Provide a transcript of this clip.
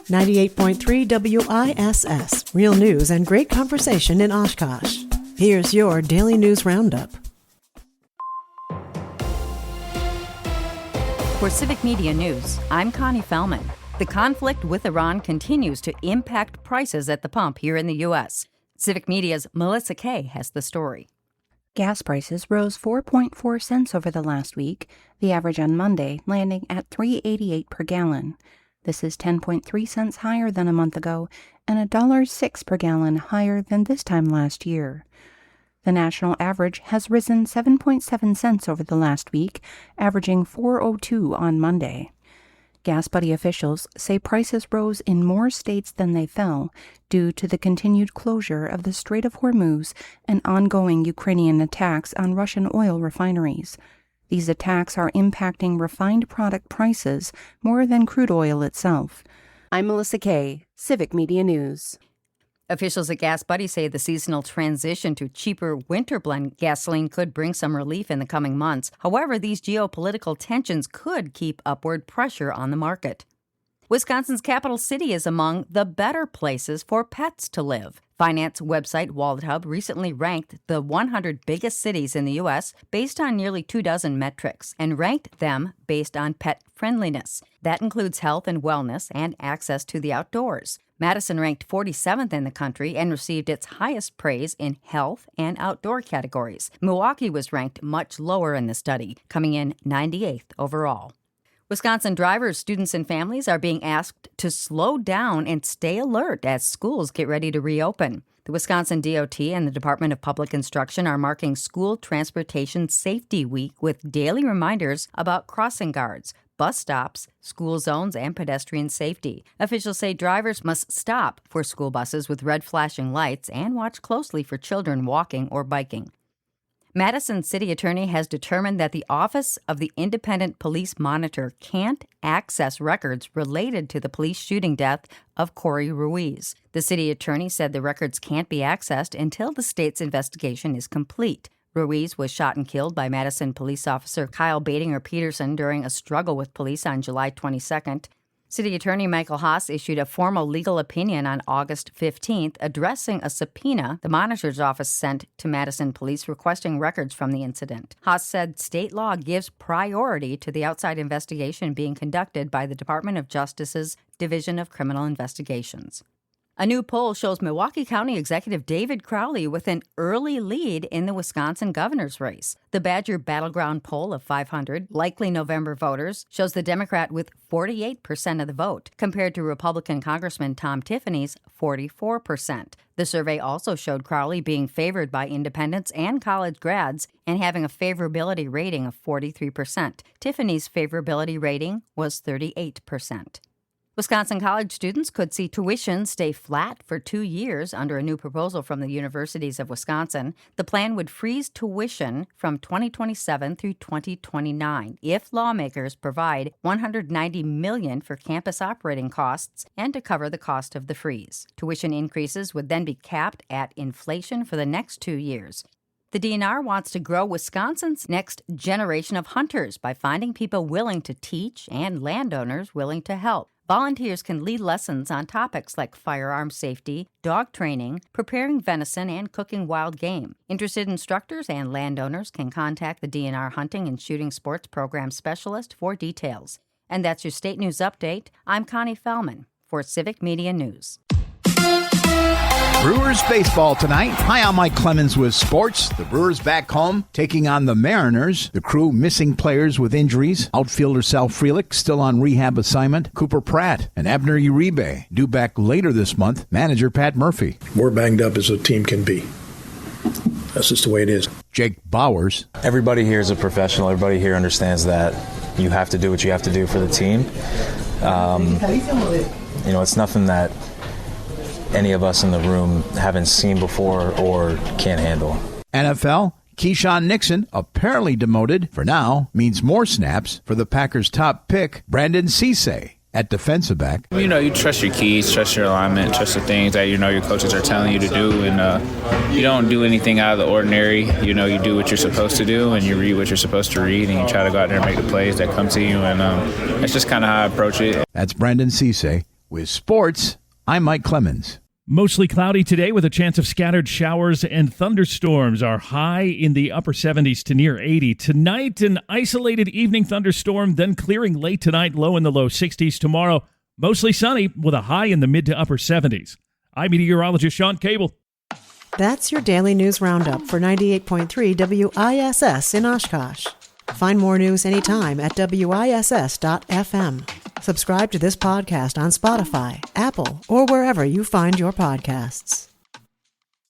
98.3 WISS. Real news and great conversation in Oshkosh. Here's your Daily News Roundup. For Civic Media News, I'm Connie Fellman. The conflict with Iran continues to impact prices at the pump here in the U.S. Civic Media's Melissa Kay has the story. Gas prices rose 4.4 cents over the last week, the average on Monday landing at $3.88 per gallon. This is 10.3 cents higher than a month ago and $1.06 per gallon higher than this time last year. The national average has risen 7.7 cents over the last week, averaging $4.02 on Monday. Gas Buddy officials say prices rose in more states than they fell due to the continued closure of the Strait of Hormuz and ongoing Ukrainian attacks on Russian oil refineries. These attacks are impacting refined product prices more than crude oil itself. I'm Melissa Kay, Civic Media News. Officials at Gas Buddy say the seasonal transition to cheaper winter blend gasoline could bring some relief in the coming months. However, these geopolitical tensions could keep upward pressure on the market. Wisconsin's capital city is among the better places for pets to live. Finance website WalletHub recently ranked the 100 biggest cities in the U.S. based on nearly 24 metrics and ranked them based on pet friendliness. That includes health and wellness and access to the outdoors. Madison ranked 47th in the country and received its highest praise in health and outdoor categories. Milwaukee was ranked much lower in the study, coming in 98th overall. Wisconsin drivers, students, and families are being asked to slow down and stay alert as schools get ready to reopen. The Wisconsin DOT and the Department of Public Instruction are marking School Transportation Safety Week with daily reminders about crossing guards, bus stops, school zones, and pedestrian safety. Officials say drivers must stop for school buses with red flashing lights and watch closely for children walking or biking. Madison City Attorney has determined that the Office of the Independent Police Monitor can't access records related to the police shooting death of Corey Ruiz. The city attorney said the records can't be accessed until the state's investigation is complete. Ruiz was shot and killed by Madison police officer Kyle Batinger Peterson during a struggle with police on July 22nd. City Attorney Michael Haas issued a formal legal opinion on August 15th addressing a subpoena the monitor's office sent to Madison police requesting records from the incident. Haas said state law gives priority to the outside investigation being conducted by the Department of Justice's Division of Criminal Investigations. A new poll shows Milwaukee County Executive David Crowley with an early lead in the Wisconsin governor's race. The Badger Battleground poll of 500 likely November voters shows the Democrat with 48% of the vote, compared to Republican Congressman Tom Tiffany's 44%. The survey also showed Crowley being favored by independents and college grads and having a favorability rating of 43%. Tiffany's favorability rating was 38%. Wisconsin college students could see tuition stay flat for 2 years under a new proposal from the universities of Wisconsin. The plan would freeze tuition from 2027 through 2029 if lawmakers provide $190 million for campus operating costs and to cover the cost of the freeze. Tuition increases would then be capped at inflation for the next 2 years. The DNR wants to grow Wisconsin's next generation of hunters by finding people willing to teach and landowners willing to help. Volunteers can lead lessons on topics like firearm safety, dog training, preparing venison, and cooking wild game. Interested instructors and landowners can contact the DNR Hunting and Shooting Sports Program Specialist for details. And that's your State News Update. I'm Connie Fellman for Civic Media News. Brewers baseball tonight. Hi, I'm Mike Clemens with sports. The Brewers back home taking on the Mariners. The crew missing players with injuries. Outfielder Sal Frelick still on rehab assignment. Cooper Pratt and Abner Uribe due back later this month. Manager Pat Murphy. We're banged up as a team can be. That's just the way it is. Jake Bowers. Everybody here is a professional. Everybody here understands that you have to do what you have to do for the team. It's nothing that any of us in the room haven't seen before or can't handle. NFL, Keyshawn Nixon, apparently demoted for now, means more snaps for the Packers' top pick, Brandon Cisse, at defensive back. You trust your keys, trust your alignment, trust the things that your coaches are telling you to do, and you don't do anything out of the ordinary. You do what you're supposed to do, and you read what you're supposed to read, and you try to go out there and make the plays that come to you, and that's just kind of how I approach it. That's Brandon Cisse With sports, I'm Mike Clemens. Mostly cloudy today with a chance of scattered showers and thunderstorms. Our high in the upper 70s to near 80. Tonight, an isolated evening thunderstorm, then clearing late tonight, low in the low 60s. Tomorrow, mostly sunny with a high in the mid to upper 70s. I'm meteorologist Sean Cable. That's your daily news roundup for 98.3 WISS in Oshkosh. Find more news anytime at WISS.FM. Subscribe to this podcast on Spotify, Apple, or wherever you find your podcasts.